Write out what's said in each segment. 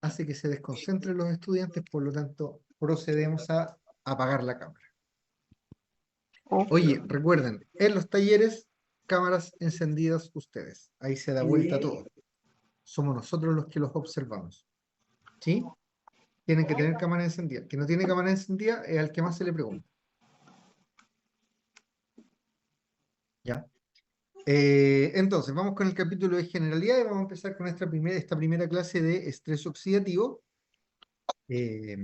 hace que se desconcentren los estudiantes, por lo tanto, procedemos a apagar la cámara. Oh, Oye, recuerden, en los talleres, cámaras encendidas ustedes. Ahí se da vuelta todo. Somos nosotros los que los observamos. ¿Sí? Tienen que tener cámara encendida. El que no tiene cámara encendida es al que más se le pregunta. ¿Ya? Entonces, vamos con el capítulo de generalidad y vamos a empezar con esta primera clase de estrés oxidativo. eh,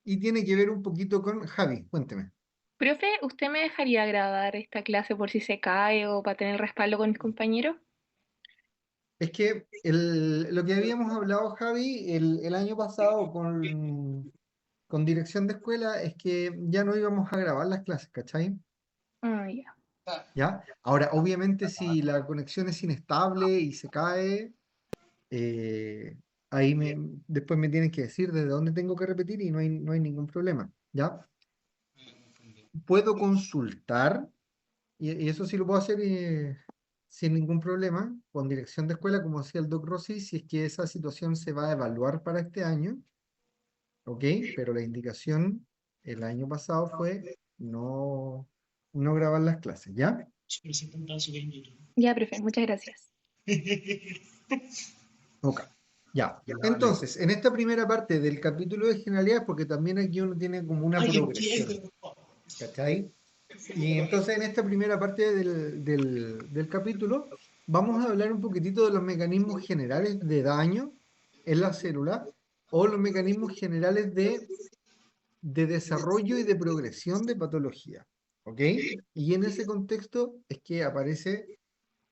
y tiene que ver un poquito con Javi. Cuénteme. profe, ¿usted me dejaría grabar esta clase por si se cae o para tener respaldo con mis compañeros? Es que lo que habíamos hablado, Javi, el año pasado con dirección de escuela es que ya no íbamos a grabar las clases, ¿cachai? Ah, ya. ¿Ya? Ahora, obviamente, si la conexión es inestable y se cae, eh, después me tienen que decir desde dónde tengo que repetir y no hay ningún problema, ¿ya? Puedo consultar, y eso sí lo puedo hacer sin ningún problema, con dirección de escuela, como decía el Doc Rossi, si es que esa situación se va a evaluar para este año, ¿ok? Pero la indicación el año pasado fue no grabar las clases, ¿ya? Ya, profe, muchas gracias. Ok, ya. Entonces, en esta primera parte del capítulo de generalidades, porque también aquí uno tiene como una progresión, ¿cachai? Y entonces en esta primera parte del capítulo vamos a hablar un poquitito de los mecanismos generales de daño en la célula o los mecanismos generales de desarrollo y de progresión de patología, ¿ok? Y en ese contexto es que aparecen,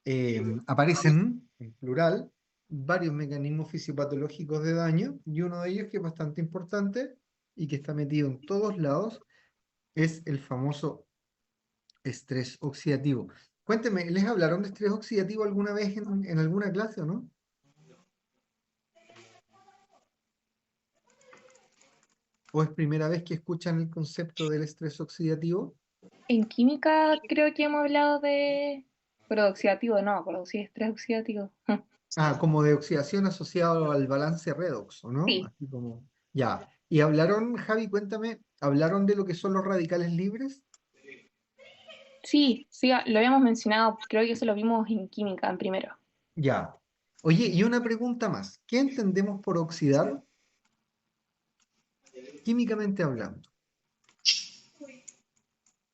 en plural, varios mecanismos fisiopatológicos de daño y uno de ellos que es bastante importante y que está metido en todos lados es el famoso estrés oxidativo. Cuénteme, ¿les hablaron de estrés oxidativo alguna vez en alguna clase o no? ¿O es primera vez que escuchan el concepto del estrés oxidativo? En química creo que hemos hablado de... Pero oxidativo, no, pero sí estrés oxidativo. Ah, como de oxidación asociado al balance redox, ¿o no? Sí, Así como, ya. ¿Y hablaron, Javi, cuéntame, hablaron de lo que son los radicales libres? sí, sí, lo habíamos mencionado, creo que eso lo vimos en química en primero. Ya. Oye, y una pregunta más. ¿Qué entendemos por oxidar, químicamente hablando?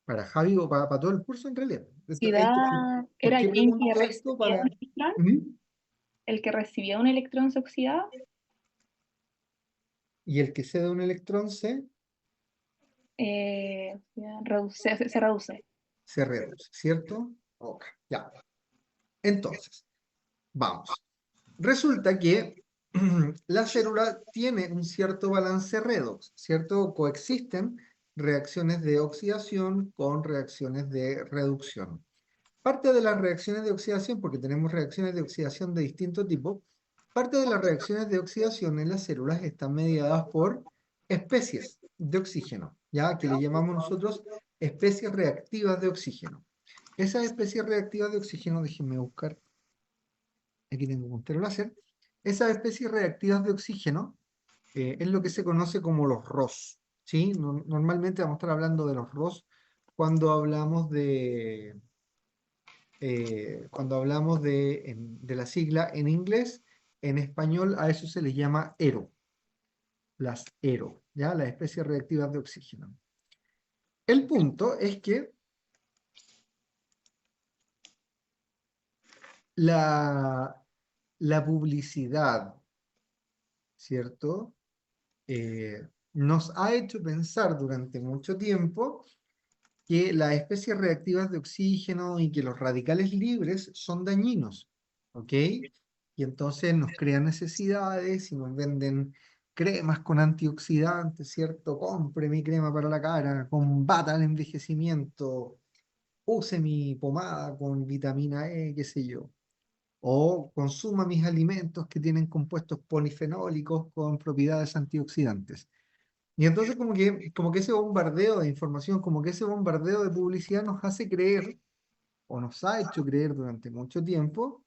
Para Javi o para todo el curso en realidad. Oxidar ¿Por era qué alguien que pregunto esto? recibía un electrón, ¿Mm? el que recibía un electrón se oxidaba. Y el que cede un electrón Ya, se reduce. se reduce, ¿cierto? Ok, ya. Entonces, vamos. Resulta que la célula tiene un cierto balance redox, ¿cierto? Coexisten reacciones de oxidación con reacciones de reducción. Parte de las reacciones de oxidación, porque tenemos reacciones de oxidación de distinto tipo, parte de las reacciones de oxidación en las células están mediadas por especies de oxígeno, ya que le llamamos nosotros especies reactivas de oxígeno. Esas especies reactivas de oxígeno, déjenme buscar, aquí tengo un puntero láser, esas especies reactivas de oxígeno es lo que se conoce como los ROS, ¿sí? Normalmente vamos a estar hablando de los ROS cuando hablamos de la sigla en inglés. En español a eso se les llama ERO, las ERO, ¿ya? Las especies reactivas de oxígeno. El punto es que la, la publicidad, ¿cierto? Nos ha hecho pensar durante mucho tiempo que las especies reactivas de oxígeno y que los radicales libres son dañinos, ¿ok? Y entonces nos crean necesidades y nos venden cremas con antioxidantes, ¿cierto? Compre mi crema para la cara, combata el envejecimiento, use mi pomada con vitamina E, qué sé yo. O consuma mis alimentos que tienen compuestos polifenólicos con propiedades antioxidantes. Y entonces como que ese bombardeo de información, como que ese bombardeo de publicidad nos hace creer, o nos ha hecho creer durante mucho tiempo,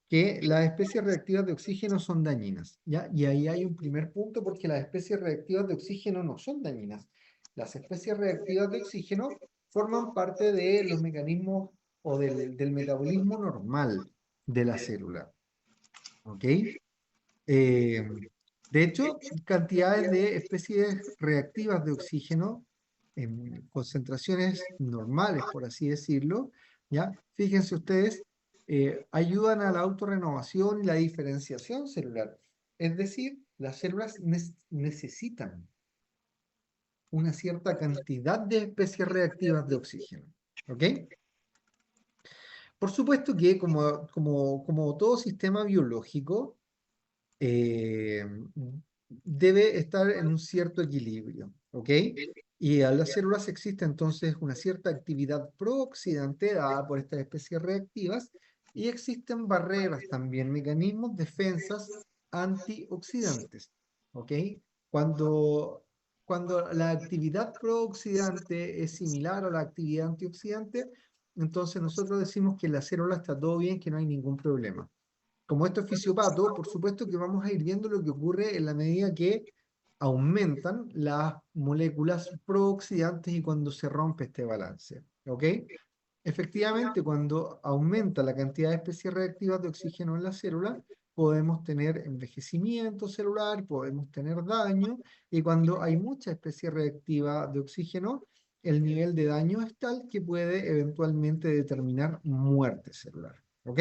que las especies reactivas de oxígeno son dañinas, ¿ya? Y ahí hay un primer punto porque las especies reactivas de oxígeno no son dañinas. Las especies reactivas de oxígeno forman parte de los mecanismos o del metabolismo normal de la célula, ¿ok? Eh, de hecho, cantidades de especies reactivas de oxígeno en concentraciones normales, por así decirlo, ¿ya? Fíjense ustedes, ayudan a la autorrenovación y la diferenciación celular. Es decir, las células necesitan una cierta cantidad de especies reactivas de oxígeno, ¿ok? Por supuesto que como todo sistema biológico, eh, debe estar en un cierto equilibrio, ¿ok? Y a las células existe entonces una cierta actividad prooxidante dada por estas especies reactivas y existen barreras también, mecanismos, defensas antioxidantes, ¿ok? Cuando, cuando la actividad prooxidante es similar a la actividad antioxidante, entonces nosotros decimos que la célula está todo bien, que no hay ningún problema. Como esto es fisiopato, por supuesto que vamos a ir viendo lo que ocurre en la medida que aumentan las moléculas prooxidantes y cuando se rompe este balance. ¿Ok? Efectivamente, cuando aumenta la cantidad de especies reactivas de oxígeno en la célula, podemos tener envejecimiento celular, podemos tener daño, y cuando hay mucha especie reactiva de oxígeno, el nivel de daño es tal que puede eventualmente determinar muerte celular. ¿Ok?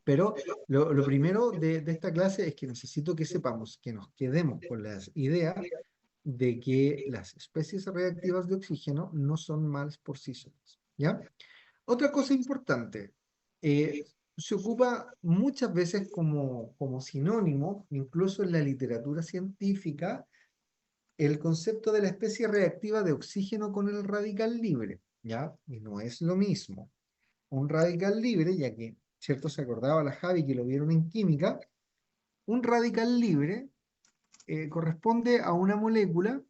Pero lo primero de esta clase es que necesito que sepamos, que nos quedemos con la idea de que las especies reactivas de oxígeno no son malas por sí solas, ¿ya? Otra cosa importante, eh, se ocupa muchas veces como sinónimo, incluso en la literatura científica, el concepto de la especie reactiva de oxígeno con el radical libre, ¿ya? Y no es lo mismo un radical libre, ya que, ¿cierto? Se acordaba la Javi que lo vieron en química, un radical libre corresponde a una molécula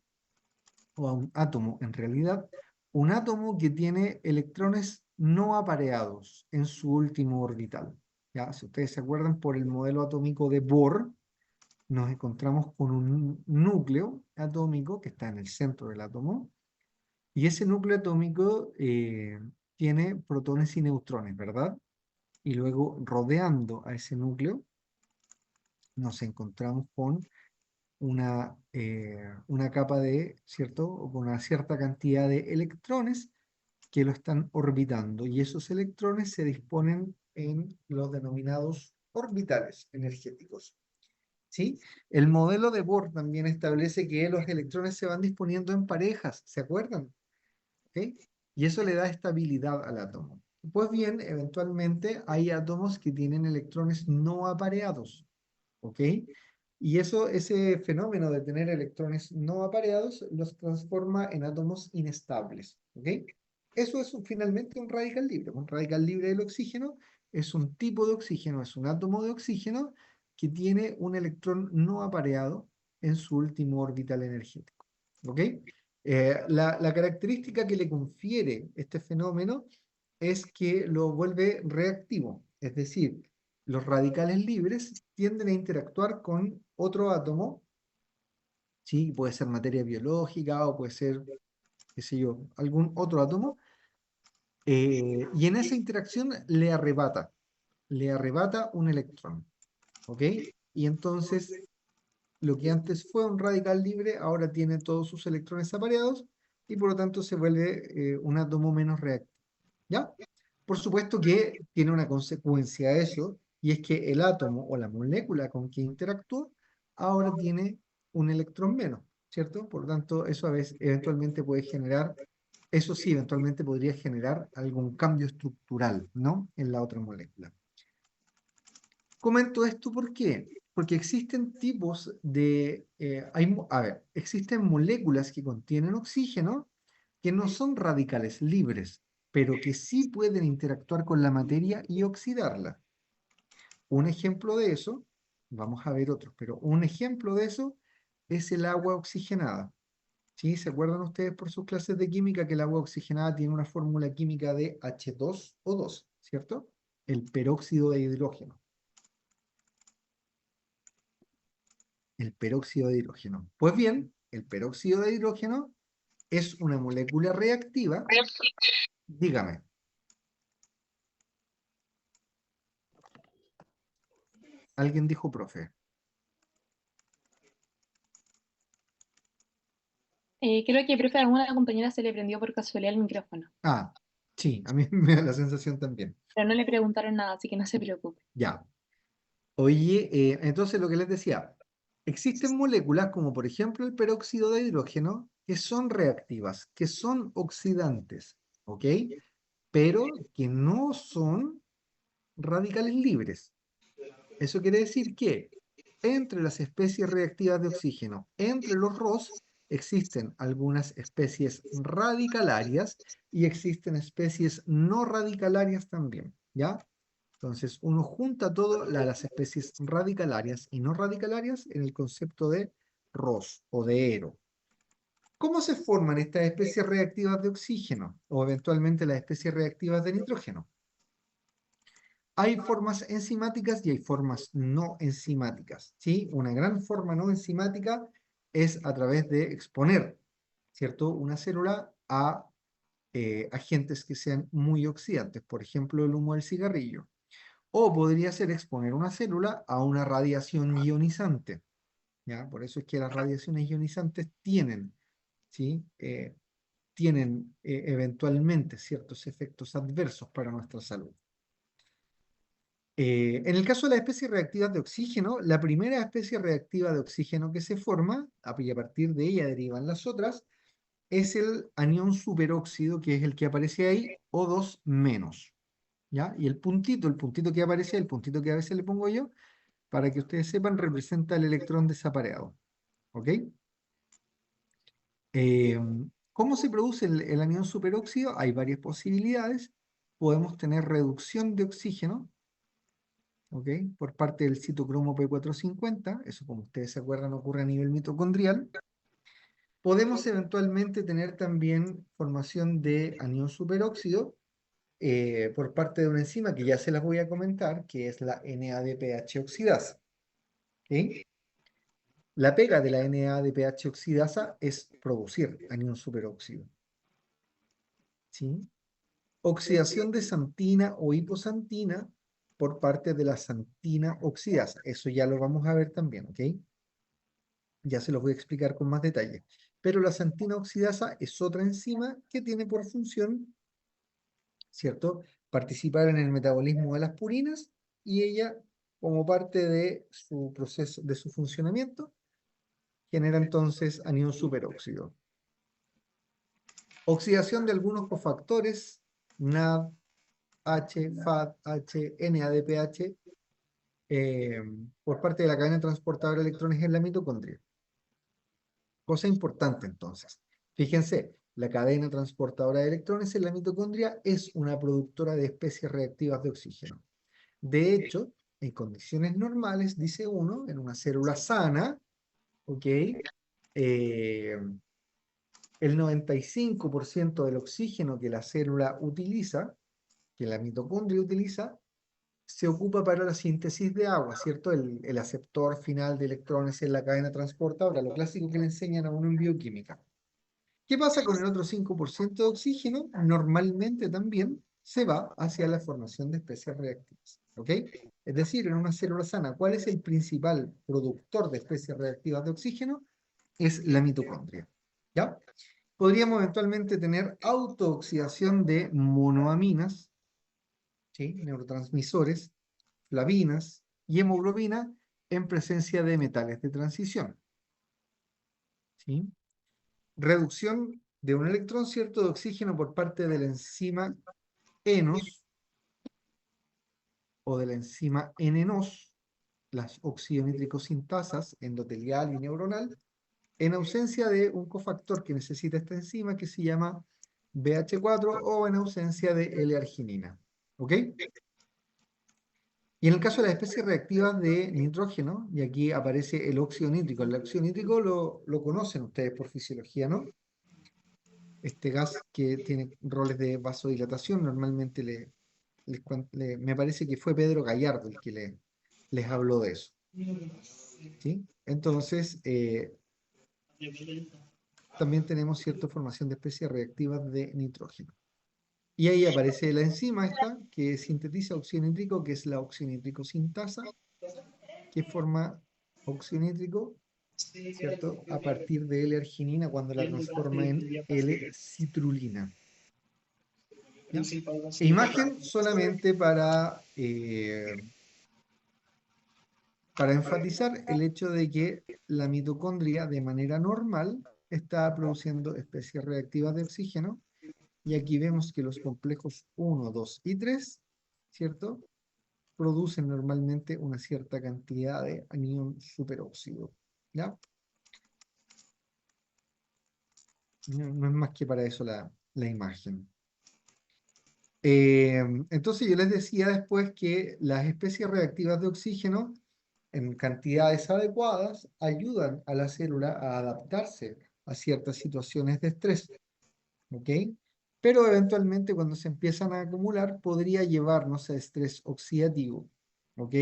o a un átomo, en realidad, un átomo que tiene electrones no apareados en su último orbital. ¿Ya? Si ustedes se acuerdan, por el modelo atómico de Bohr, nos encontramos con un núcleo atómico que está en el centro del átomo, y ese núcleo atómico tiene protones y neutrones, ¿verdad? Y luego rodeando a ese núcleo nos encontramos con una capa de, ¿cierto? O con una cierta cantidad de electrones que lo están orbitando y esos electrones se disponen en los denominados orbitales energéticos. ¿Sí? El modelo de Bohr también establece que los electrones se van disponiendo en parejas, ¿se acuerdan? ¿Ok? Y eso le da estabilidad al átomo. Pues bien, eventualmente hay átomos que tienen electrones no apareados, ¿ok? Y eso, ese fenómeno de tener electrones no apareados los transforma en átomos inestables, ¿ok? Eso es finalmente un radical libre. Un radical libre del oxígeno es un tipo de oxígeno, es un átomo de oxígeno que tiene un electrón no apareado en su último orbital energético, ¿ok? La característica que le confiere este fenómeno es que lo vuelve reactivo, es decir, los radicales libres tienden a interactuar con otro átomo, ¿sí? Puede ser materia biológica o puede ser, qué sé yo, algún otro átomo, y en esa interacción le arrebata un electrón, ¿ok? Y entonces lo que antes fue un radical libre ahora tiene todos sus electrones apareados y por lo tanto se vuelve un átomo menos reactivo, ¿ya? Por supuesto que tiene una consecuencia eso, y es que el átomo o la molécula con que interactúa ahora tiene un electrón menos, ¿cierto? Por lo tanto, eso a veces eventualmente puede generar, eso sí, eventualmente podría generar algún cambio estructural, ¿no? En la otra molécula. Comento esto ¿por qué? Porque existen tipos de, a ver, existen moléculas que contienen oxígeno que no son radicales libres, pero que sí pueden interactuar con la materia y oxidarla. Un ejemplo de eso, vamos a ver otros, pero un ejemplo de eso es el agua oxigenada. ¿Sí? ¿Se acuerdan ustedes por sus clases de química que el agua oxigenada tiene una fórmula química de H2O2, ¿cierto? El peróxido de hidrógeno. El peróxido de hidrógeno. Pues bien, el peróxido de hidrógeno es una molécula reactiva. Dígame. Alguien dijo profe. Creo que, profe, a alguna compañera se le prendió por casualidad el micrófono, Ah, sí, a mí me da la sensación también. pero no le preguntaron nada, así que no se preocupe. Ya. Oye, entonces lo que les decía, existen moléculas como por ejemplo el peróxido de hidrógeno que son reactivas, que son oxidantes, ¿ok? Pero que no son radicales libres. Eso quiere decir que entre las especies reactivas de oxígeno, entre los ROS, existen algunas especies radicalarias y existen especies no radicalarias también, ¿ya? Entonces, uno junta todas las especies radicalarias y no radicalarias en el concepto de ROS o de ERO. ¿Cómo se forman estas especies reactivas de oxígeno o eventualmente las especies reactivas de nitrógeno? Hay formas enzimáticas y hay formas no enzimáticas, ¿sí? Una gran forma no enzimática es a través de exponer, ¿cierto? Una célula a agentes que sean muy oxidantes, por ejemplo, el humo del cigarrillo. O podría ser exponer una célula a una radiación ionizante, ¿ya? Por eso es que las radiaciones ionizantes tienen, ¿sí? Tienen eventualmente ciertos efectos adversos para nuestra salud. En el caso de las especies reactivas de oxígeno, la primera especie reactiva de oxígeno que se forma, y a partir de ella derivan las otras, es el anión superóxido, que es el que aparece ahí, O2 menos. ¿Ya? Y el puntito que aparece, el puntito que a veces le pongo yo, para que ustedes sepan, representa el electrón desapareado. ¿Ok? Eh, ¿Cómo se produce el anión superóxido? Hay varias posibilidades. Podemos tener reducción de oxígeno, ¿ok? Por parte del citocromo P450, eso como ustedes se acuerdan ocurre a nivel mitocondrial. Podemos eventualmente tener también formación de anión superóxido por parte de una enzima que ya se las voy a comentar, que es la NADPH oxidasa. ¿Ok? La pega de la NADPH oxidasa es producir anión superóxido. ¿Sí? Oxidación de santina o hiposantina por parte de la santina oxidasa. Eso ya lo vamos a ver también, ¿ok? Ya se los voy a explicar con más detalle. Pero la santina oxidasa es otra enzima que tiene por función, ¿cierto?, participar en el metabolismo de las purinas y ella, como parte de su proceso, de su funcionamiento, genera entonces anión superóxido. Oxidación de algunos cofactores, NAD, H, FAD, H, NADPH, por parte de la cadena transportadora de electrones en la mitocondria. Cosa importante entonces. Fíjense, la cadena transportadora de electrones en la mitocondria es una productora de especies reactivas de oxígeno. De hecho, en condiciones normales, dice uno, en una célula sana, ¿ok? El 95% del oxígeno que la célula utiliza, que la mitocondria utiliza, se ocupa para la síntesis de agua, ¿cierto? El aceptor final de electrones en la cadena transportadora, lo clásico que le enseñan a uno en bioquímica. ¿Qué pasa con el otro 5% de oxígeno? Normalmente también se va hacia la formación de especies reactivas, ¿ok? Es decir, en una célula sana, ¿cuál es el principal productor de especies reactivas de oxígeno? Es la mitocondria, ¿ya? Podríamos eventualmente tener autooxidación de monoaminas, ¿sí? Neurotransmisores, flavinas y hemoglobina en presencia de metales de transición, ¿sí? Reducción de un electrón, ¿cierto?, de oxígeno por parte de la enzima ENOS o de la enzima NNOS, las oxidonitricosintasas endotelial y neuronal, en ausencia de un cofactor que necesita esta enzima que se llama BH4 o en ausencia de L-arginina. ¿Ok? Y en el caso de las especies reactivas de nitrógeno, y aquí aparece el óxido nítrico. El óxido nítrico lo conocen ustedes por fisiología, ¿no? Este gas que tiene roles de vasodilatación, normalmente me parece que fue Pedro Gallardo el que les habló de eso. ¿Sí? Entonces, también tenemos cierta formación de especies reactivas de nitrógeno. Y ahí aparece la enzima esta, que sintetiza óxido nítrico, que es la oxínitrico sintasa, que forma óxido nítrico, ¿cierto? A partir de L-arginina cuando la transforma en L-citrulina. ¿Ya? E imagen solamente para enfatizar el hecho de que la mitocondria de manera normal está produciendo especies reactivas de oxígeno, y aquí vemos que los complejos 1, 2 y 3, ¿cierto? Producen normalmente una cierta cantidad de anión superóxido, ¿ya? No es más que para eso la imagen. Entonces yo les decía después que las especies reactivas de oxígeno en cantidades adecuadas ayudan a la célula a adaptarse a ciertas situaciones de estrés, ¿ok? Pero eventualmente cuando se empiezan a acumular podría llevarnos a estrés oxidativo, ¿ok?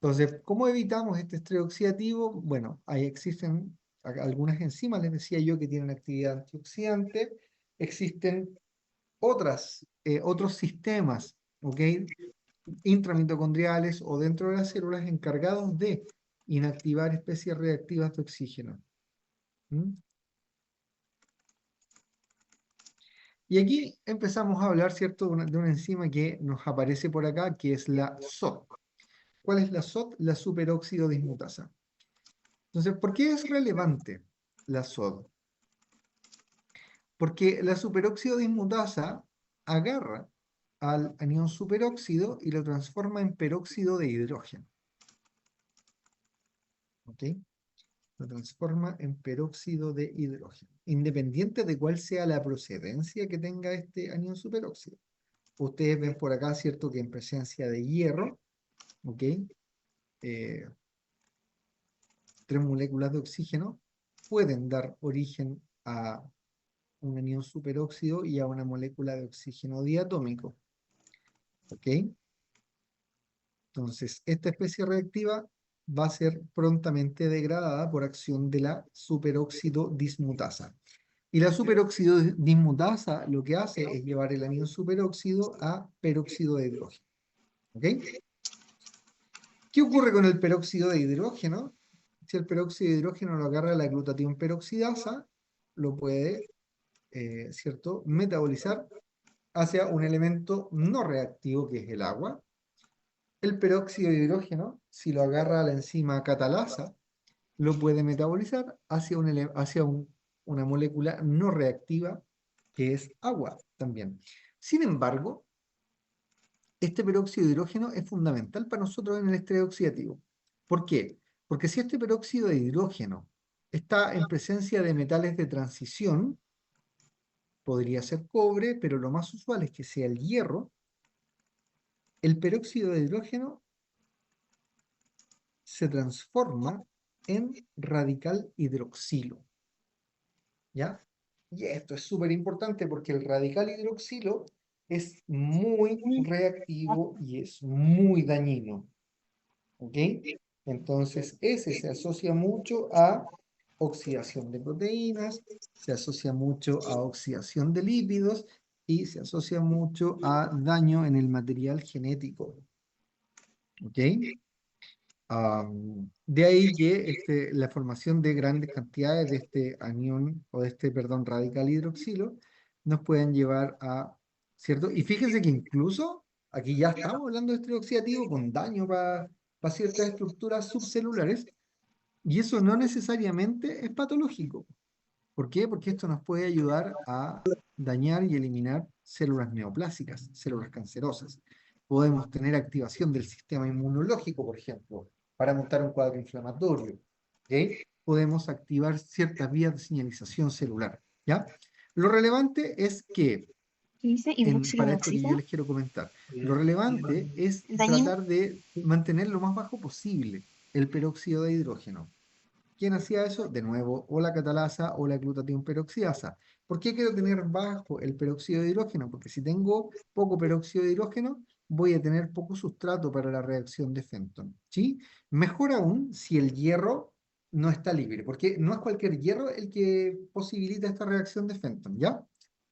Entonces, ¿cómo evitamos este estrés oxidativo? Bueno, ahí existen algunas enzimas, les decía yo, que tienen actividad antioxidante. Existen otros sistemas, ¿ok? Intramitocondriales o dentro de las células encargados de inactivar especies reactivas de oxígeno. ¿Mm? Y aquí empezamos a hablar, ¿cierto?, de una enzima que nos aparece por acá, que es la SOD. ¿Cuál es la SOD? La superóxido dismutasa. Entonces, ¿por qué es relevante la SOD? Porque la superóxido dismutasa agarra al anión superóxido y lo transforma en peróxido de hidrógeno. ¿Ok? Lo transforma en peróxido de hidrógeno, independiente de cuál sea la procedencia que tenga este anión superóxido. Ustedes ven por acá, ¿cierto?, que en presencia de hierro, ¿ok? 3 moléculas de oxígeno pueden dar origen a un anión superóxido y a una molécula de oxígeno diatómico, ¿ok? Entonces, esta especie reactiva va a ser prontamente degradada por acción de la superóxido dismutasa. Y la superóxido dismutasa lo que hace es llevar el anión superóxido a peróxido de hidrógeno, ¿ok? ¿Qué ocurre con el peróxido de hidrógeno? Si el peróxido de hidrógeno lo agarra la glutatión peroxidasa, lo puede, ¿cierto?, metabolizar hacia un elemento no reactivo que es el agua. El peróxido de hidrógeno, si lo agarra la enzima catalasa, lo puede metabolizar hacia una molécula no reactiva que es agua también. Sin embargo, este peróxido de hidrógeno es fundamental para nosotros en el estrés oxidativo. ¿Por qué? Porque si este peróxido de hidrógeno está en presencia de metales de transición, podría ser cobre, pero lo más usual es que sea el hierro, el peróxido de hidrógeno se transforma en radical hidroxilo, ¿ya? Y esto es súper importante porque el radical hidroxilo es muy reactivo y es muy dañino, ¿ok? Entonces, ese se asocia mucho a oxidación de proteínas, se asocia mucho a oxidación de lípidos y se asocia mucho a daño en el material genético, ¿ok? De ahí que la formación de grandes cantidades de este anión o de este, perdón, radical hidroxilo nos pueden llevar a, ¿cierto? Y fíjense que incluso aquí ya estamos hablando de estrés oxidativo con daño para ciertas estructuras subcelulares, y eso no necesariamente es patológico. ¿Por qué? Porque esto nos puede ayudar a dañar y eliminar células neoplásicas, células cancerosas. Podemos tener activación del sistema inmunológico, por ejemplo, para montar un cuadro inflamatorio. ¿Ok? Podemos activar ciertas vías de señalización celular. ¿Ya? Lo relevante es que, ¿Qué dice? ¿Hidróxido para de esto que yo oxígeno? les quiero comentar, lo relevante es Dañino. tratar de mantener lo más bajo posible el peróxido de hidrógeno. ¿Quién hacía eso? De nuevo, o la catalasa o la glutatión peroxidasa. ¿Por qué quiero tener bajo el peróxido de hidrógeno? Porque si tengo poco peróxido de hidrógeno, voy a tener poco sustrato para la reacción de Fenton, ¿sí? Mejor aún si el hierro no está libre, porque no es cualquier hierro el que posibilita esta reacción de Fenton, ¿ya?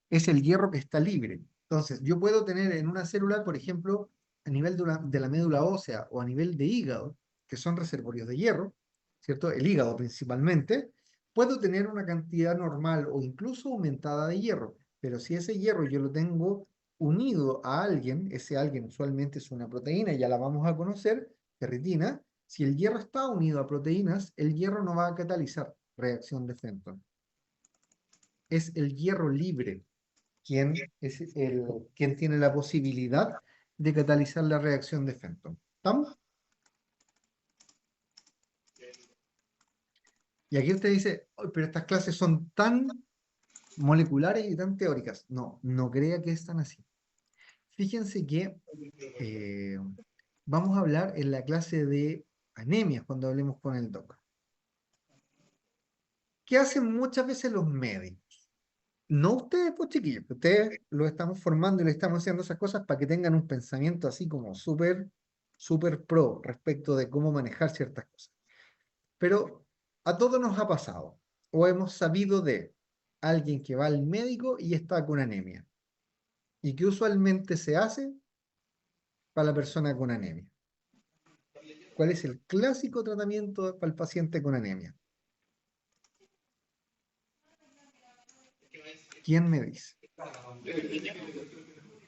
Es el hierro que está libre. Entonces, yo puedo tener en una célula, por ejemplo, a nivel de la médula ósea o a nivel de hígado, que son reservorios de hierro, ¿cierto? El hígado principalmente, puedo tener una cantidad normal o incluso aumentada de hierro, pero si ese hierro yo lo tengo unido a alguien, ese alguien usualmente es una proteína, ya la vamos a conocer, ferritina, si el hierro está unido a proteínas, el hierro no va a catalizar reacción de Fenton. Es el hierro libre quien tiene la posibilidad de catalizar la reacción de Fenton. ¿Estamos? Y aquí usted dice, "Ay, pero estas clases son tan moleculares y tan teóricas". No, no crea que están así. Fíjense que eh, vamos a hablar en la clase de anemias cuando hablemos con el doc. ¿Qué hacen muchas veces los médicos? No ustedes, pues chiquillos, que ustedes los estamos formando y les estamos haciendo esas cosas para que tengan un pensamiento así como súper pro respecto de cómo manejar ciertas cosas. Pero a todos nos ha pasado o hemos sabido de alguien que va al médico y está con anemia. ¿Y que usualmente se hace para la persona con anemia? ¿Cuál es el clásico tratamiento para el paciente con anemia? ¿Quién me dice?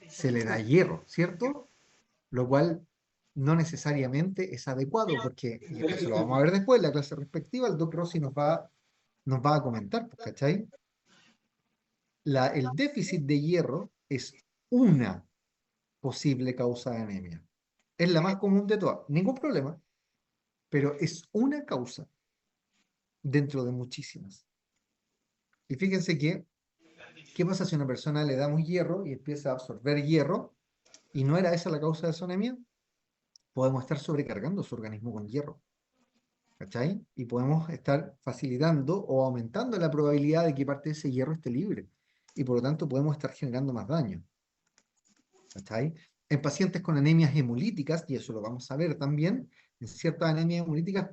Se le da hierro, ¿cierto? Lo cual no necesariamente es adecuado, porque, y eso lo vamos a ver después en la clase respectiva, el Doc Rossi nos va a comentar, pues, ¿cachai? El déficit de hierro es una posible causa de anemia. Es la más común de todas, ningún problema, pero es una causa dentro de muchísimas. Y fíjense que, ¿qué pasa si a una persona le damos hierro y empieza a absorber hierro y no era esa la causa de su anemia? Podemos estar sobrecargando su organismo con hierro. ¿Cachai? Y podemos estar facilitando o aumentando la probabilidad de que parte de ese hierro esté libre. Y por lo tanto podemos estar generando más daño. ¿Cachai? En pacientes con anemias hemolíticas, y eso lo vamos a ver también, en ciertas anemias hemolíticas,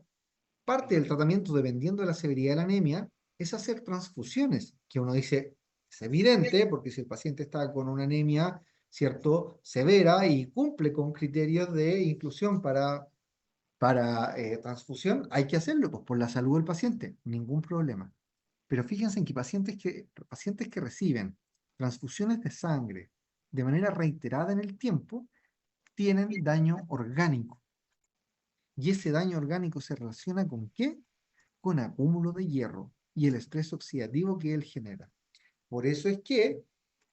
parte del tratamiento, dependiendo de la severidad de la anemia, es hacer transfusiones, que uno dice, es evidente, porque si el paciente está con una anemia, ¿cierto?, severa y cumple con criterios de inclusión para transfusión, hay que hacerlo, pues por la salud del paciente, ningún problema. Pero fíjense en que pacientes que reciben transfusiones de sangre de manera reiterada en el tiempo, tienen daño orgánico. Y ese daño orgánico se relaciona ¿con qué? Con acúmulo de hierro y el estrés oxidativo que él genera. Por eso es que,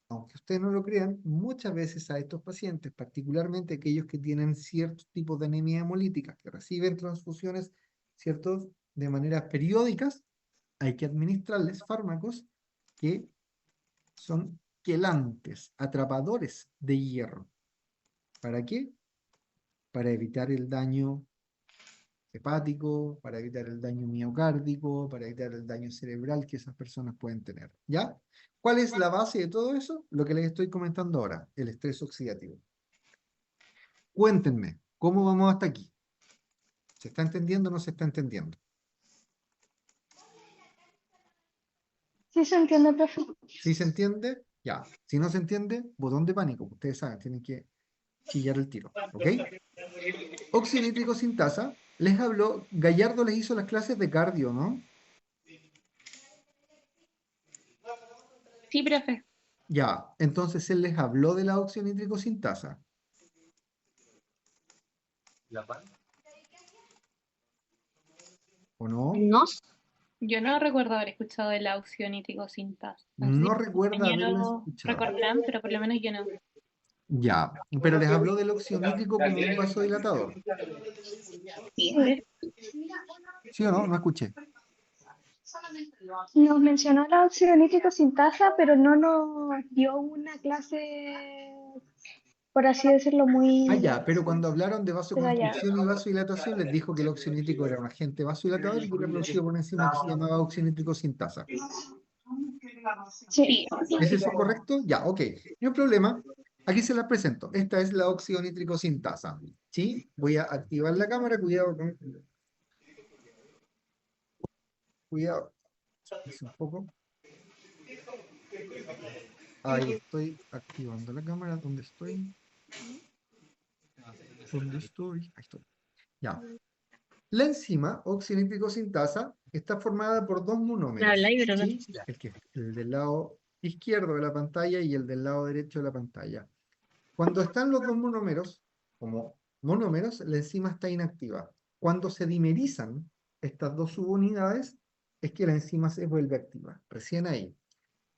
aunque ustedes no lo crean, muchas veces a estos pacientes, particularmente aquellos que tienen ciertos tipos de anemia hemolítica, que reciben transfusiones, ¿ciertos?, de maneras periódicas, hay que administrarles fármacos que son quelantes, atrapadores de hierro. ¿Para qué? Para evitar el daño hepático, para evitar el daño miocárdico, para evitar el daño cerebral que esas personas pueden tener. ¿Ya? ¿Cuál es la base de todo eso? Lo que les estoy comentando ahora, el estrés oxidativo. Cuéntenme, ¿cómo vamos hasta aquí? ¿Se está entendiendo o no se está entendiendo? Sí se entiende, profe. ¿Sí se entiende? Ya. Si no se entiende, botón de pánico. Ustedes saben, tienen que chillar el tiro. ¿Ok? Óxido nítrico sin tasa. Les habló, Gallardo les hizo las clases de cardio, ¿no? Sí, profe. Ya, entonces él les habló de la óxido nítrico sin tasa. ¿O no? No, Yo no recuerdo haber escuchado el auxio nítrico sin tasa. No sé si No mis recuerda haberlo compañeros escuchado. recordarán, pero por lo menos yo no. Ya, pero les habló del óxido nítrico como un vasodilatador. Sí, ¿Sí o no? No escuché. nos mencionó la óxido nítrico sin tasa, pero no nos dio una clase, por así decirlo, Ah, muy ya, pero cuando hablaron de detallada. vasoconstricción y vasodilatación, les dijo que el óxido nítrico era un agente vasodilatador y que era producido por una enzima que se llamaba óxido nítrico sin tasa. Sí, ¿Es eso correcto? Ya, ok. No hay problema. Aquí se las presento. Esta es la oxidonitrico sintasa. ¿Sí? Voy a activar la cámara. Cuidado con... Cuidado. Es un poco. Ahí estoy activando la cámara. ¿Dónde estoy? ¿Dónde estoy? Ahí estoy. Ya. La enzima oxidonitrico sintasa está formada por dos monómeros. ¿Sí? El del lado izquierdo de la pantalla y el del lado derecho de la pantalla. Cuando están los dos monómeros, como monómeros, la enzima está inactiva. Cuando se dimerizan estas dos subunidades, es que la enzima se vuelve activa. Recién ahí.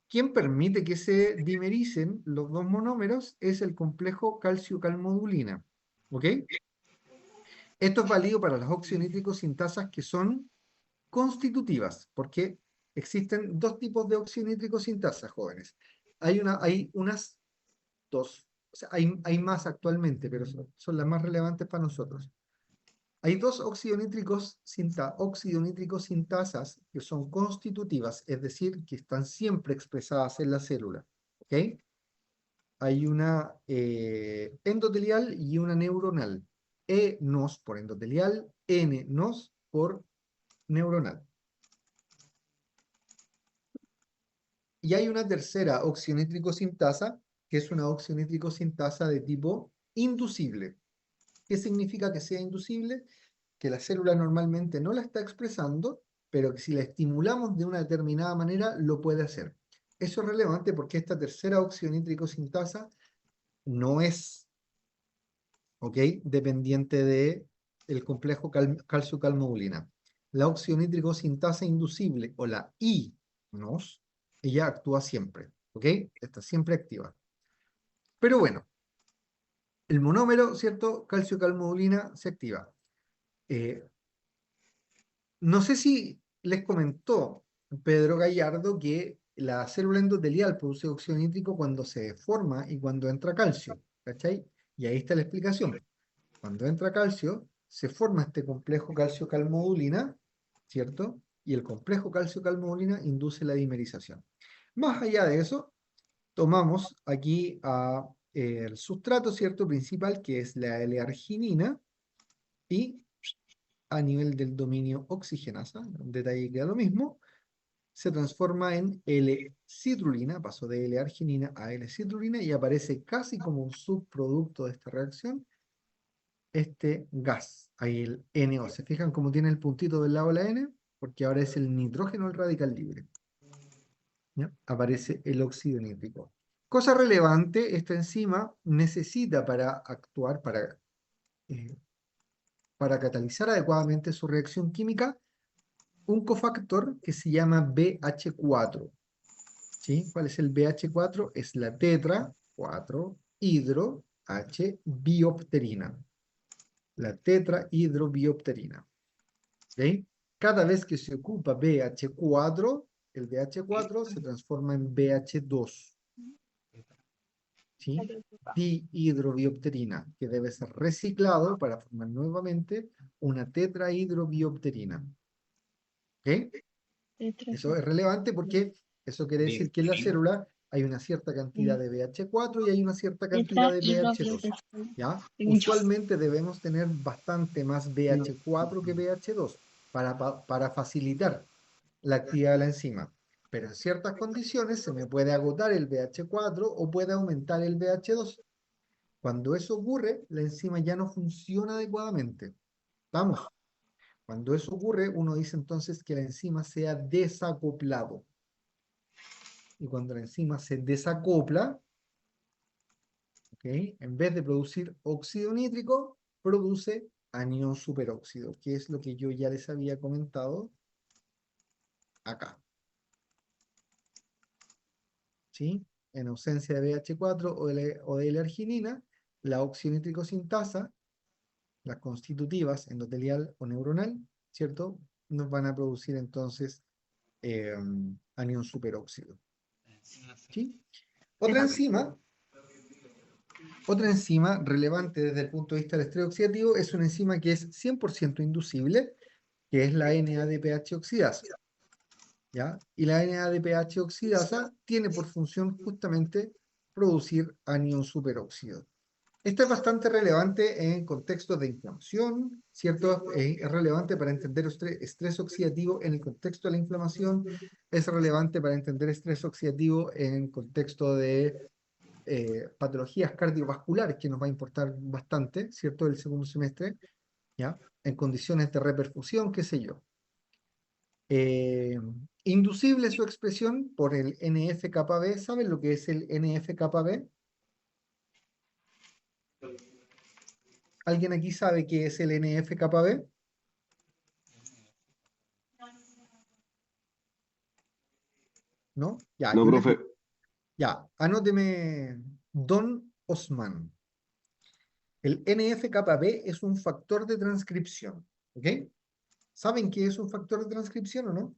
Quien permite que se dimericen los dos monómeros es el complejo calcio-calmodulina. ¿Ok? Esto es válido para las oxidonitrico sintasas que son constitutivas, porque existen dos tipos de oxidonitrico sintasas, jóvenes. Hay unas dos, o sea, hay más actualmente, pero son las más relevantes para nosotros. Hay dos oxidonitricos sintasas que son constitutivas, es decir, que están siempre expresadas en la célula. ¿Ok? Hay una endotelial y una neuronal. E-NOS por endotelial, N-NOS por neuronal. Y hay una tercera oxidonitrico sintasa, que es una oxidonitrico sintasa de tipo inducible. ¿Qué significa que sea inducible? Que la célula normalmente no la está expresando, pero que si la estimulamos de una determinada manera, lo puede hacer. Eso es relevante porque esta tercera oxidonitrico sintasa no es, ¿ok?, dependiente de el complejo calcio-calmodulina. La oxidonitrico sintasa inducible, o la I-NOS, ella actúa siempre, ¿ok? Está siempre activa. Pero bueno, el monómero, ¿cierto? Calcio-calmodulina se activa. No sé si les comentó Pedro Gallardo que la célula endotelial produce óxido nítrico cuando se deforma y cuando entra calcio, ¿cachai? Y ahí está la explicación. Cuando entra calcio, se forma este complejo calcio-calmodulina, ¿cierto? Y el complejo calcio-calmodulina induce la dimerización. Más allá de eso, tomamos aquí el sustrato, ¿cierto? Principal, que es la L-arginina, y a nivel del dominio oxigenasa, un detalle que da lo mismo, se transforma en L-citrulina, pasó de L-arginina a L-citrulina y aparece casi como un subproducto de esta reacción este gas, ahí el NO. ¿Se fijan cómo tiene el puntito del lado de la N? Porque ahora es el nitrógeno el radical libre. ¿Ya? Aparece el óxido nítrico. Cosa relevante, esta enzima necesita para actuar, para catalizar adecuadamente su reacción química, un cofactor que se llama BH4. ¿Sí? ¿Cuál es el BH4? Es la tetra 4 hidro H biopterina. La tetrahidrobiopterina. ¿Okay? Cada vez que se ocupa BH4, el BH4 se transforma en BH2. ¿Sí? Dihidrobiopterina, que debe ser reciclado para formar nuevamente una tetrahidrobiopterina. ¿Ok? Eso es relevante porque eso quiere decir que en la célula hay una cierta cantidad de BH4 y hay una cierta cantidad de BH2. ¿Ya? Usualmente debemos tener bastante más BH4 que BH2 para facilitar la actividad de la enzima. Pero en ciertas condiciones se me puede agotar el BH4 o puede aumentar el BH2. Cuando eso ocurre, la enzima ya no funciona adecuadamente. ¿Vamos? Cuando eso ocurre, uno dice entonces que la enzima se ha desacoplado. Y cuando la enzima se desacopla, ¿okay?, en vez de producir óxido nítrico, produce anión superóxido, que es lo que yo ya les había comentado acá. ¿Sí? En ausencia de BH4 o de L-arginina, la oxidonitrico sintasa, las constitutivas endotelial o neuronal, ¿cierto?, nos van a producir entonces anión superóxido. ¿Sí? Otra enzima relevante desde el punto de vista del estrés oxidativo es una enzima que es 100% inducible, que es la NADPH oxidasa. ¿Ya? Y la NADPH oxidasa tiene por función justamente producir anión superóxido. Esto es bastante relevante en contextos de inflamación, ¿cierto? Es relevante para entender estrés oxidativo en el contexto de la inflamación, es relevante para entender estrés oxidativo en contexto de patologías cardiovasculares, que nos va a importar bastante, ¿cierto? El segundo semestre, ¿ya? En condiciones de reperfusión, qué sé yo. Inducible su expresión por el NF-κB. ¿Saben lo que es el NF-κB? ¿Alguien aquí sabe qué es el NF-κB? ¿No? Ya, No, profe. Ya, anóteme, Don Osman. El NF-κB es un factor de transcripción, ¿ok? ¿Saben qué es un factor de transcripción o no?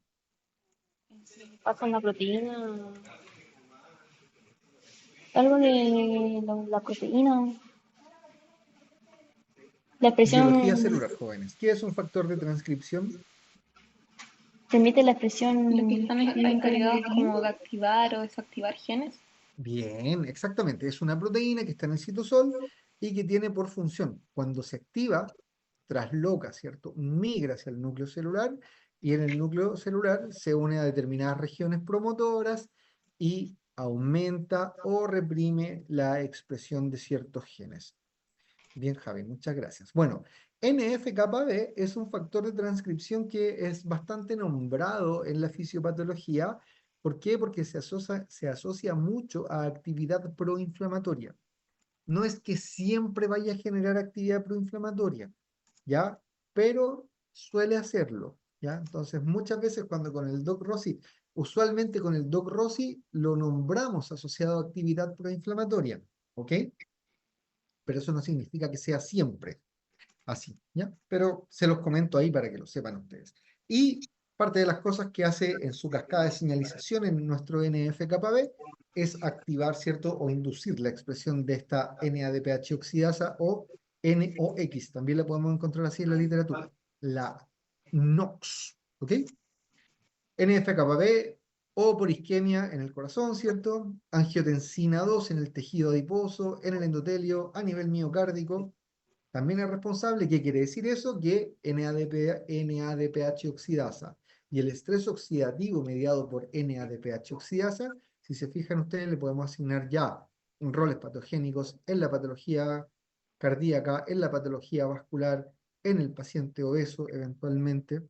Pasa una proteína, algo de la proteína, la Biología expresión, celular, jóvenes. ¿Qué es un factor de transcripción? permite la expresión Los que están química de encargados la como de activar o desactivar genes. Bien, exactamente. Es una proteína que está en el citosol y que tiene por función, cuando se activa, trasloca, ¿cierto? Migra hacia el núcleo celular y en el núcleo celular se une a determinadas regiones promotoras y aumenta o reprime la expresión de ciertos genes. Bien, Javi, muchas gracias. Bueno, NF-κB es un factor de transcripción que es bastante nombrado en la fisiopatología. ¿Por qué? Porque se asocia mucho a actividad proinflamatoria. No es que siempre vaya a generar actividad proinflamatoria, ¿ya? Pero suele hacerlo, ¿ya? Entonces, muchas veces cuando con el Doc Rossi, usualmente con el Doc Rossi lo nombramos asociado a actividad proinflamatoria, ¿ok? Pero eso no significa que sea siempre así, ¿ya? Pero se los comento ahí para que lo sepan ustedes. Y parte de las cosas que hace en su cascada de señalización en nuestro NF-κB es activar, ¿cierto? O inducir la expresión de esta NADPH oxidasa o NOx. También la podemos encontrar así en la literatura. La NOx, ¿ok? NF-κB o por isquemia en el corazón, ¿cierto? Angiotensina 2 en el tejido adiposo, en el endotelio, a nivel miocárdico. También es responsable. ¿Qué quiere decir eso? Que NADPH oxidasa y el estrés oxidativo mediado por NADPH oxidasa, si se fijan ustedes, le podemos asignar ya roles patogénicos en la patología cardíaca, en la patología vascular, en el paciente obeso eventualmente.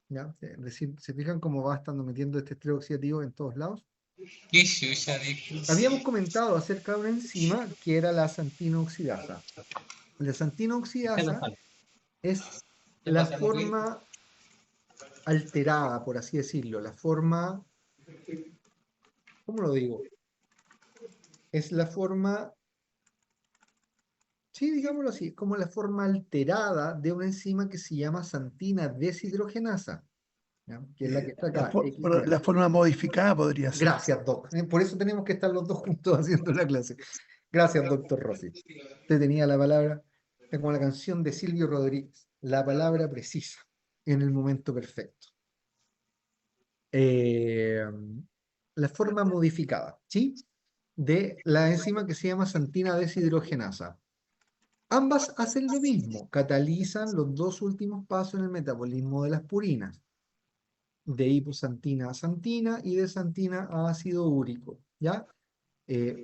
¿Ya? Es decir, ¿se fijan cómo va estando metiendo este estrés oxidativo en todos lados? Habíamos comentado acerca de una enzima que era la xantina oxidasa. La xantina oxidasa es la forma alterada, por así decirlo, la forma, ¿cómo lo digo? Es la forma, sí, digámoslo así, como la forma alterada de una enzima que se llama xantina deshidrogenasa, ¿ya? Que es la que está acá, Pero la forma modificada podría ser. Gracias, Doc. Por eso tenemos que estar los dos juntos haciendo la clase. Gracias, doctor Rossi. Usted tenía la palabra, como la canción de Silvio Rodríguez, la palabra precisa en el momento perfecto. Eh, la forma modificada, ¿sí? De la enzima que se llama xantina deshidrogenasa. Ambas hacen lo mismo, catalizan los dos últimos pasos en el metabolismo de las purinas, de hipoxantina a xantina y de xantina a ácido úrico, ¿ya?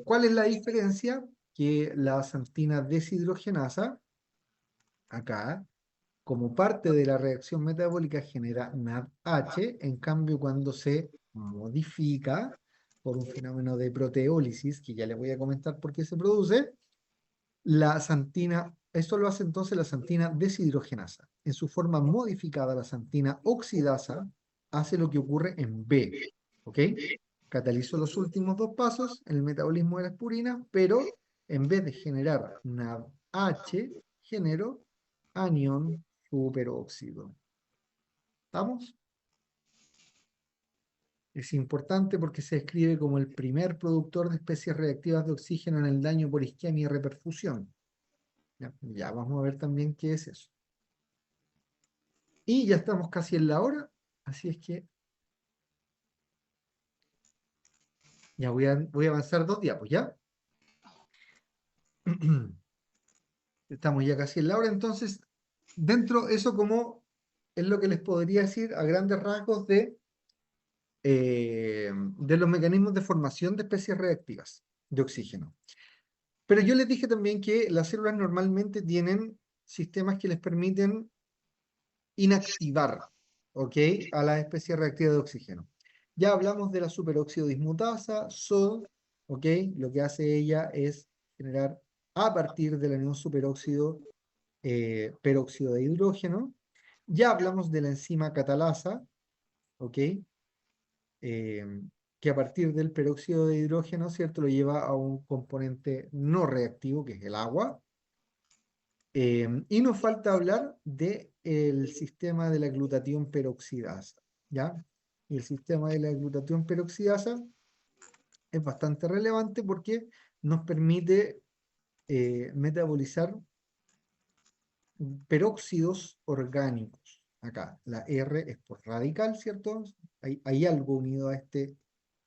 ¿Cuál es la diferencia? Que la xantina deshidrogenasa, acá, como parte de la reacción metabólica genera NADH, en cambio cuando se modifica por un fenómeno de proteólisis, que ya les voy a comentar por qué se produce, la xantina, esto lo hace entonces la xantina deshidrogenasa. En su forma modificada, la xantina oxidasa hace lo que ocurre en B, ¿ok? Catalizó los últimos dos pasos en el metabolismo de las purinas, pero en vez de generar NADH, generó anión superóxido. ¿Estamos? Es importante porque se describe como el primer productor de especies reactivas de oxígeno en el daño por isquemia y reperfusión. Ya vamos a ver también qué es eso. Y ya estamos casi en la hora, así es que ya voy a avanzar 2 diapos, ¿ya? Estamos ya casi en la hora, entonces, dentro eso como es lo que les podría decir a grandes rasgos de los mecanismos de formación de especies reactivas de oxígeno. Pero yo les dije también que las células normalmente tienen sistemas que les permiten inactivar, ¿ok?, a la especie reactiva de oxígeno. Ya hablamos de la superóxido dismutasa, SOD, ¿ok? Lo que hace ella es generar a partir del anión superóxido peróxido de hidrógeno. Ya hablamos de la enzima catalasa, ¿ok? Que a partir del peróxido de hidrógeno, ¿cierto?, lo lleva a un componente no reactivo, que es el agua. Y nos falta hablar del sistema de la glutatión peroxidasa, ¿ya? Y el sistema de la glutatión peroxidasa es bastante relevante porque nos permite metabolizar peróxidos orgánicos. Acá, la R es por radical, ¿cierto? Hay algo unido a este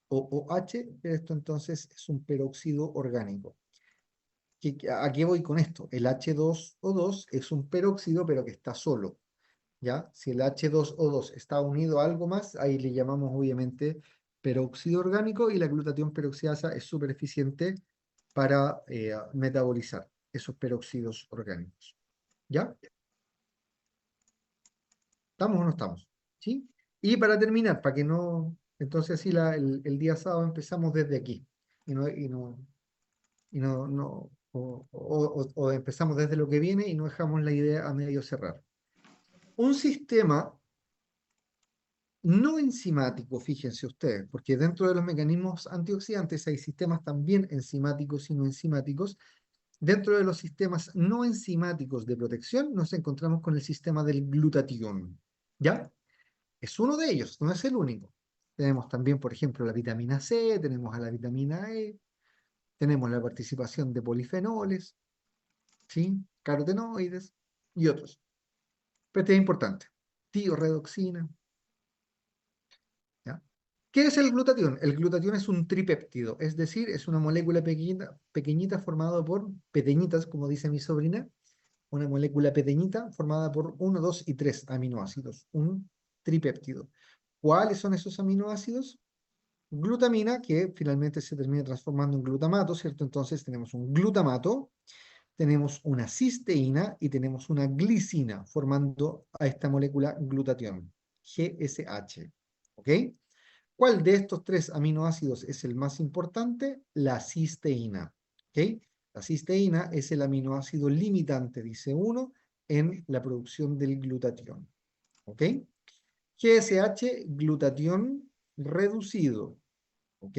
OOH, pero esto entonces es un peróxido orgánico. ¿A qué voy con esto? El H2O2 es un peróxido, pero que está solo, ¿ya? Si el H2O2 está unido a algo más, ahí le llamamos obviamente peróxido orgánico, y la glutatión peroxidasa es súper eficiente para metabolizar esos peróxidos orgánicos. ¿Ya? ¿Estamos o no estamos? ¿Sí? Y para terminar, para que no... Entonces así el día sábado empezamos desde aquí. O empezamos desde lo que viene y no dejamos la idea a medio cerrar. Un sistema no enzimático, fíjense ustedes, porque dentro de los mecanismos antioxidantes hay sistemas también enzimáticos y no enzimáticos. Dentro de los sistemas no enzimáticos de protección nos encontramos con el sistema del glutatión, ¿ya? Es uno de ellos, no es el único. Tenemos también, por ejemplo, la vitamina C, tenemos a la vitamina E, tenemos la participación de polifenoles, ¿sí?, carotenoides y otros. Pero este es importante. Tiorredoxina, ¿ya? ¿Qué es el glutatión? El glutatión es un tripéptido, es decir, es una molécula pequeñita, pequeñita formada por pequeñitas, como dice mi sobrina, una molécula pequeñita formada por 1, 2 y 3 aminoácidos, un tripéptido. ¿Cuáles son esos aminoácidos? Glutamina, que finalmente se termina transformando en glutamato, ¿cierto? Entonces tenemos un glutamato, tenemos una cisteína y tenemos una glicina, formando a esta molécula glutatión, GSH, ¿ok? ¿Cuál de estos tres aminoácidos es el más importante? La cisteína, ¿ok? La cisteína es el aminoácido limitante, dice uno, en la producción del glutatión, ¿ok? GSH, glutatión reducido, ¿ok?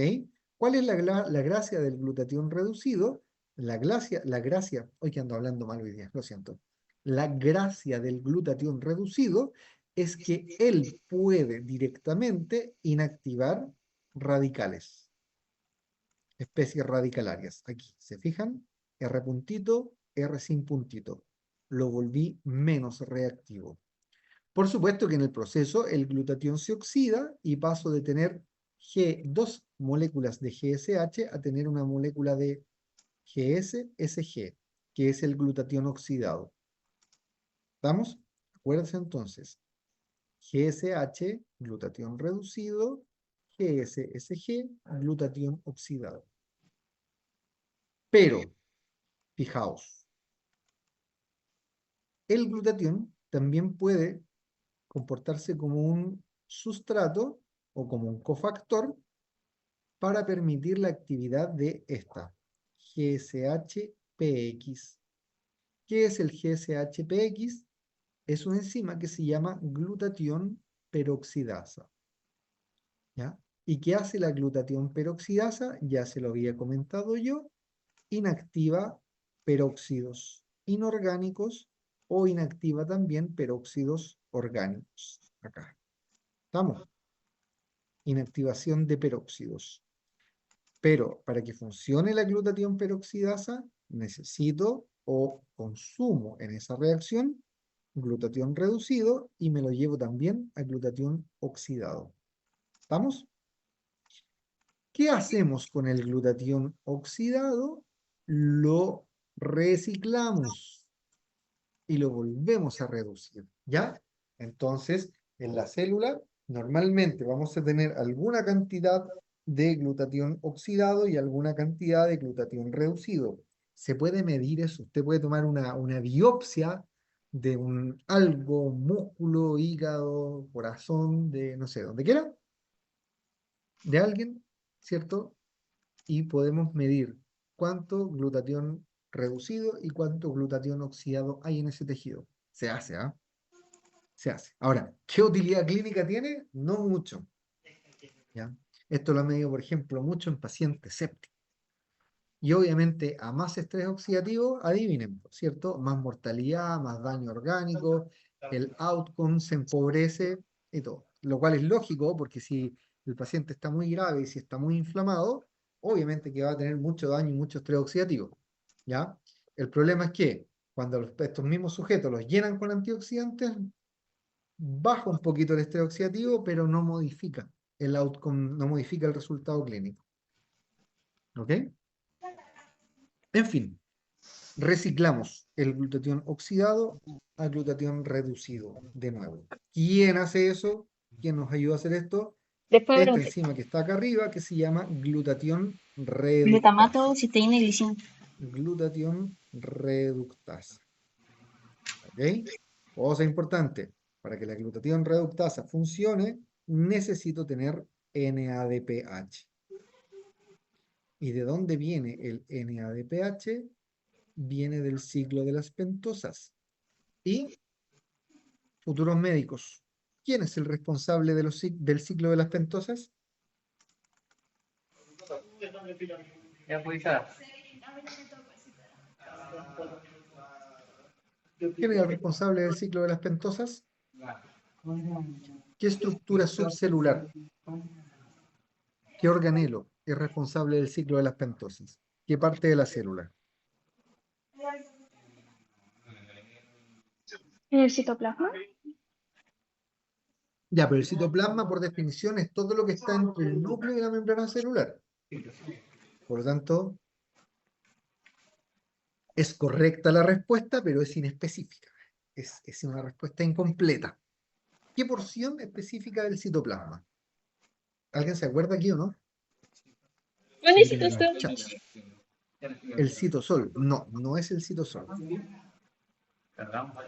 ¿Cuál es la gracia del glutatión reducido? La gracia, hoy que ando hablando mal hoy día, lo siento. La gracia del glutatión reducido es que él puede directamente inactivar radicales, especies radicalarias. Aquí, ¿se fijan? R puntito, R sin puntito. Lo volví menos reactivo. Por supuesto que en el proceso el glutatión se oxida y paso de tener dos moléculas de GSH a tener una molécula de GSSG, que es el glutatión oxidado. ¿Estamos? Acuérdense entonces. GSH, glutatión reducido, GSSG, glutatión oxidado. Pero, fijaos, el glutatión también puede comportarse como un sustrato o como un cofactor para permitir la actividad de esta, GSH-PX. ¿Qué es el GSH-PX? Es una enzima que se llama glutatión peroxidasa, ¿ya? ¿Y qué hace la glutatión peroxidasa? Ya se lo había comentado yo, inactiva peróxidos inorgánicos o inactiva también peróxidos orgánicos. Acá. ¿Estamos? Inactivación de peróxidos. Pero para que funcione la glutatión peroxidasa, necesito o consumo en esa reacción glutatión reducido y me lo llevo también a glutatión oxidado. ¿Estamos? ¿Qué hacemos con el glutatión oxidado? Lo reciclamos y lo volvemos a reducir, ¿ya? Entonces, en la célula, normalmente vamos a tener alguna cantidad de glutatión oxidado y alguna cantidad de glutatión reducido. Se puede medir eso. Usted puede tomar una biopsia de algo, músculo, hígado, corazón, de no sé, donde quiera, de alguien, ¿cierto? Y podemos medir cuánto glutatión reducido y cuánto glutatión oxidado hay en ese tejido. Se hace, ¿ah? Se hace. Ahora, ¿qué utilidad clínica tiene? No mucho, ¿ya? Esto lo han medido, por ejemplo, mucho en pacientes sépticos. Y obviamente, a más estrés oxidativo, adivinen, ¿cierto? Más mortalidad, más daño orgánico, el outcome se empobrece y todo. Lo cual es lógico, porque si el paciente está muy grave y si está muy inflamado, obviamente que va a tener mucho daño y mucho estrés oxidativo, ¿ya? El problema es que cuando estos mismos sujetos los llenan con antioxidantes, baja un poquito el estrés oxidativo, pero no modifica el outcome, no modifica el resultado clínico. ¿Ok? En fin, reciclamos el glutatión oxidado al glutatión reducido de nuevo. ¿Quién hace eso? ¿Quién nos ayuda a hacer esto? Después Esta bronce. enzima que está acá arriba, que se llama glutatión Glutamato, reductasa. cisteína y glicina. Glutatión reductasa. ¿Ok? Cosa importante, para que la glutatión reductasa funcione, necesito tener NADPH. ¿Y de dónde viene el NADPH? Viene del ciclo de las pentosas. Y futuros médicos, ¿quién es el responsable de del ciclo de las pentosas? ¿Quién es el responsable del ciclo de las pentosas? ¿Qué estructura subcelular, qué organelo es responsable del ciclo de las pentosas? ¿Qué parte de la célula? ¿En el citoplasma? Ya, pero el citoplasma, por definición, es todo lo que está entre el núcleo y la membrana celular. Por lo tanto, es correcta la respuesta, pero es inespecífica. Es una respuesta incompleta. ¿Qué porción específica del citoplasma? ¿Alguien se acuerda aquí o no? ¿Cuál Miren es en el esto? chat. El citosol. No, no es el citosol.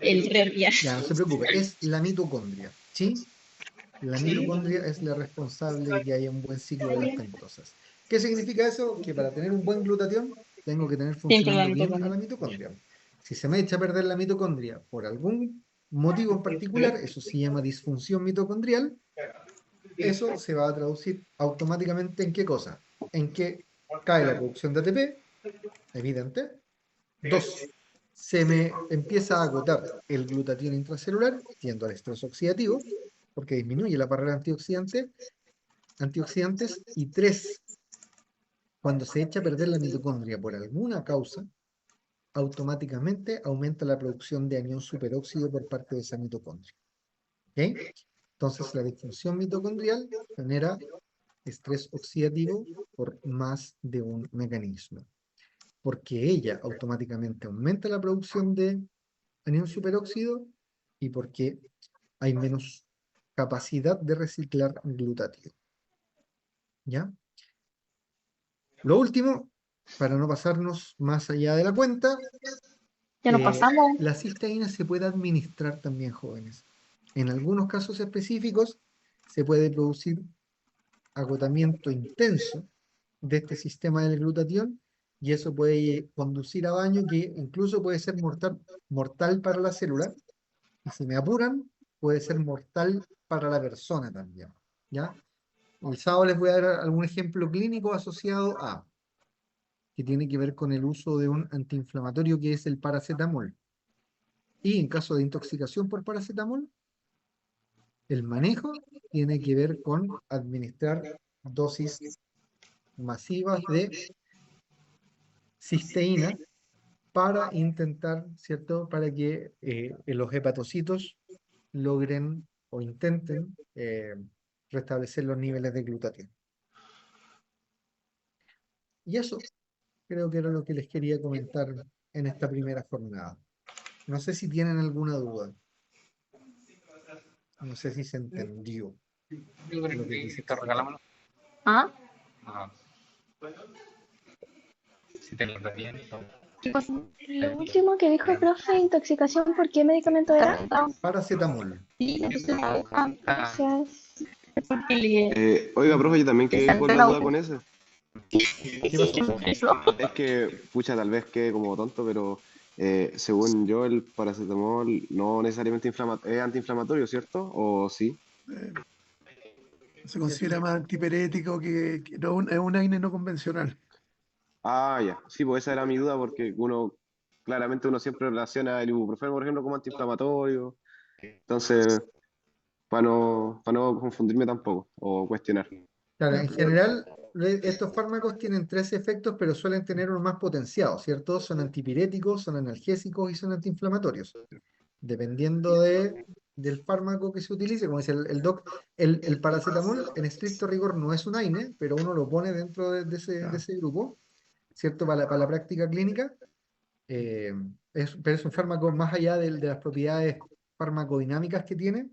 El ya. Ya, no se preocupe. Es la mitocondria. ¿Sí? La mitocondria es la responsable de que haya un buen ciclo de las pentosas. ¿Qué significa eso? Que para tener un buen glutatión, tengo que tener Siempre la funcionando bien a la mitocondria. mitocondria. Si se me echa a perder la mitocondria por algún motivo en particular, eso se llama disfunción mitocondrial, eso se va a traducir automáticamente en qué cosa? En que cae la producción de ATP, evidente. Dos, se me empieza a agotar el glutatión intracelular, tiendo al estrés oxidativo, porque disminuye la barrera antioxidantes. Y tres, cuando se echa a perder la mitocondria por alguna causa, automáticamente aumenta la producción de anión superóxido por parte de esa mitocondria. ¿Ok? Entonces, la disfunción mitocondrial genera estrés oxidativo por más de un mecanismo, porque ella automáticamente aumenta la producción de anión superóxido y porque hay menos capacidad de reciclar glutatión. ¿Ya? Lo último, para no pasarnos más allá de la cuenta, Ya nos pasamos. la cisteína se puede administrar también, jóvenes. En algunos casos específicos se puede producir agotamiento intenso de este sistema del glutatión y eso puede conducir a daño que incluso puede ser mortal para la célula y si me apuran puede ser mortal para la persona también, ¿ya? El sábado les voy a dar algún ejemplo clínico asociado a que tiene que ver con el uso de un antiinflamatorio que es el paracetamol. Y en caso de intoxicación por paracetamol, el manejo tiene que ver con administrar dosis masivas de cisteína para intentar, ¿cierto? Para que los hepatocitos logren o intenten restablecer los niveles de glutatión. Y eso creo que era lo que les quería comentar en esta primera jornada. No sé si tienen alguna duda. No sé si se entendió Yo creo lo que que quise te explicar. regalamos. ¿Ah? Ah, si te lo bien. ¿Qué cosa? Lo último que dijo el profe, intoxicación, ¿por qué medicamento era? Paracetamol. Gracias. Oiga, profe, yo también quedé con la duda con eso. ¿Qué pasó? Es que, pucha, tal vez quede como tonto, pero según yo, el paracetamol no necesariamente es antiinflamatorio, ¿cierto? ¿O sí? Se considera más antipirético que no, es un AINE no convencional. Ah, ya. Sí, pues esa era mi duda, porque claramente uno siempre relaciona el ibuprofeno, por ejemplo, como antiinflamatorio. Entonces, para no confundirme tampoco o cuestionar. Claro, en general, estos fármacos tienen tres efectos, pero suelen tener uno más potenciado, ¿cierto? Son antipiréticos, son analgésicos y son antiinflamatorios. Dependiendo del fármaco que se utilice, como dice el doc, el paracetamol en estricto rigor no es un AINE, pero uno lo pone dentro de ese grupo, ¿cierto? Para la práctica clínica. eh, pero es un fármaco más allá de las propiedades farmacodinámicas que tiene.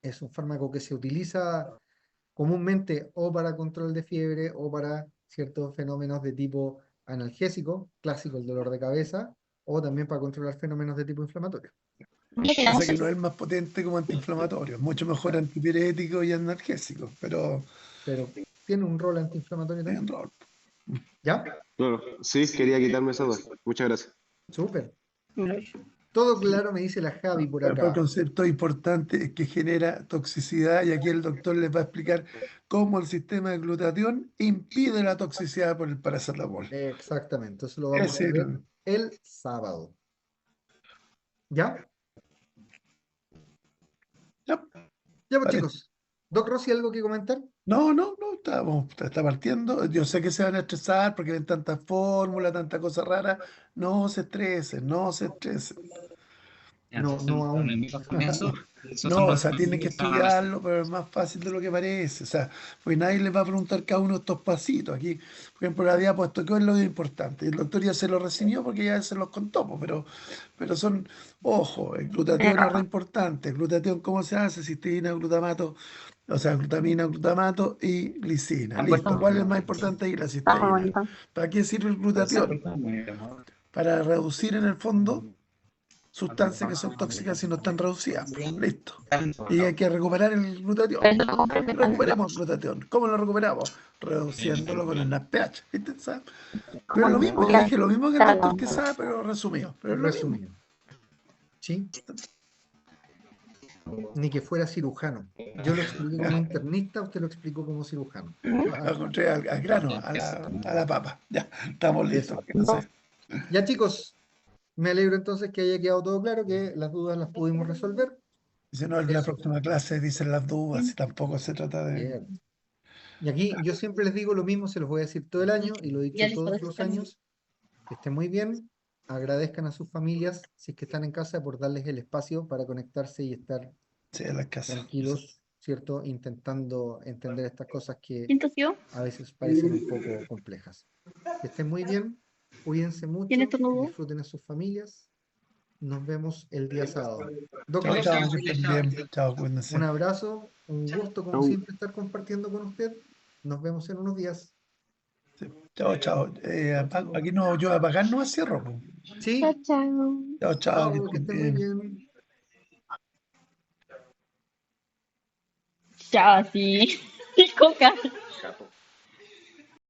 Es un fármaco que se utiliza comúnmente o para control de fiebre o para ciertos fenómenos de tipo analgésico, clásico el dolor de cabeza, o también para controlar fenómenos de tipo inflamatorio. O sea que no es el más potente como antiinflamatorio, es mucho mejor antipirético y analgésico, pero Pero tiene un rol antiinflamatorio tiene también. rol. ¿Ya? Claro, sí, quería quitarme esa duda. Muchas gracias. Súper. Todo claro, me dice la Javi por El acá. concepto importante es que genera toxicidad y aquí el doctor les va a explicar cómo el sistema de glutatión impide la toxicidad por el paracetamol. Exactamente, eso lo vamos Ese a es ver el sábado. ¿Ya? ya, Ya pues vale. chicos. Doc Rossi, ¿algo que comentar? No, está partiendo. Yo sé que se van a estresar porque ven tanta fórmula, tanta cosa rara. No se estresen, no se estresen. No, no aún. Con eso, No, o sea, tienen que estudiarlo, pero es más fácil de lo que parece. O sea, pues nadie les va a preguntar cada uno de estos pasitos. Aquí, por ejemplo, la había puesto qué es lo importante. Y el doctor ya se lo recibió porque ya se los contó, pues, pero son, ojo, el glutatión es re importante. El glutatión, ¿cómo se hace? Cisteína, glutamato, o sea, glutamina, glutamato y glicina. Listo. ¿Cuál es más importante ahí? La cisteína. ¿Para qué sirve el glutatión? Para reducir en el fondo sustancias que son tóxicas si no están reducidas. Listo. Y hay que recuperar el glutatión. Recuperemos el glutatión. ¿Cómo lo recuperamos? Reduciéndolo con el NADPH. ¿Viste? ¿Sabe? Pero lo mismo, le dije lo mismo que el doctor Quesada, pero resumido. Pero es lo mismo. Resumido. ¿Sí? Ni que fuera cirujano. Yo lo expliqué como internista, usted lo explicó como cirujano. Lo encontré al grano, a la papa. Ya, estamos listos. Ya chicos, me alegro entonces que haya quedado todo claro, que las dudas las pudimos resolver. Si no, en la próxima clase dicen las dudas, y tampoco se trata de... Bien. Y aquí yo siempre les digo lo mismo, se los voy a decir todo el año y lo he dicho todos los años. Que estén muy bien, agradezcan a sus familias, si es que están en casa, por darles el espacio para conectarse y estar Sí, en la casa. tranquilos, ¿cierto? Intentando entender estas cosas que ¿Quién tosió? a veces parecen un poco complejas. Que estén muy bien, cuídense mucho, ¿Quién estornudó? disfruten a sus familias. Nos vemos el día sábado. Doc Chao, Rossi, chao, que estén bien. Chao, cuídense. un abrazo, un gusto como Chau. siempre estar compartiendo con usted. Nos vemos en unos días. Sí. Chao, chao. Aquí no, yo apagar no cierro, po. Sí, Chao, chao. Chao, chao, que que estén estén muy bien. bien. Ya, sí. Coca.